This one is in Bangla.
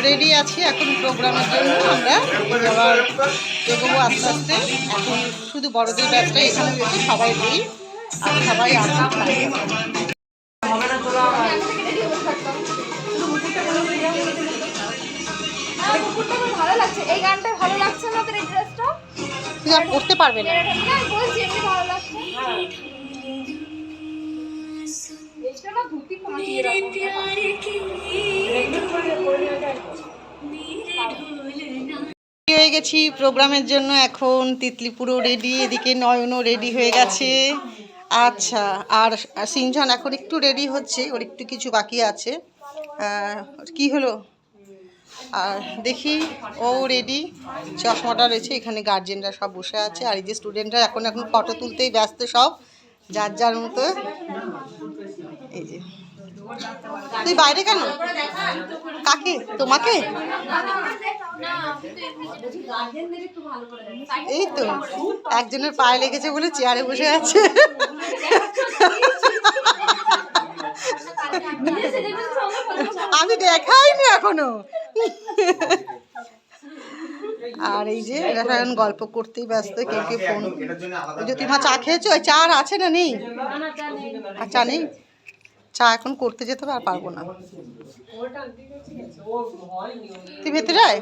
রেডি আছি এখন প্রোগ্রামের জন্য। আমরা আবার এগোবো আস্তে আস্তে। এখন শুধু বড়দের ব্যাচটা এখানে রয়েছে, সবাই রেডি আর সবাই আসছে। ভালো লাগছে, এই গানটা ভালো লাগছে না তোর? এই ড্রেসটা তুই আর পড়তে পারবে না। বলছি এমনি ভালো লাগছে। এটা না ধুতি পাঁচিয়ে হয়ে গেছি প্রোগ্রামের জন্য। এখন তিতলি পুরো রেডি, এদিকে নয়নও রেডি হয়ে গেছে। আচ্ছা, আর সিনজান এখন একটু রেডি হচ্ছে, ওর একটু কিছু বাকি আছে। কি হলো? আর দেখি ও রেডি, চশমাটা রয়েছে এখানে, গার্জেনরা সব বসে আছে। আর এই যে স্টুডেন্টরা এখন ফটো তুলতেই ব্যস্ত, সব যার যার মতো। এই যে তুই বাইরে কেন? কাকে? তোমাকে? এই তো একজনের পায়ে লেগেছে বলে চেয়ারে বসে আছে। আমি দেখাইনি এখনো। আর এই যে এখন গল্প করতেই ব্যস্ত, কেউ কেউ ফোন। ওই যে তুই মা চা খেয়েছো? ওই চা আর আছে না নেই? আর চা নেই? চা এখন করতে যেতে হবে, আর পারবো না। তুই ভেতরে আয়।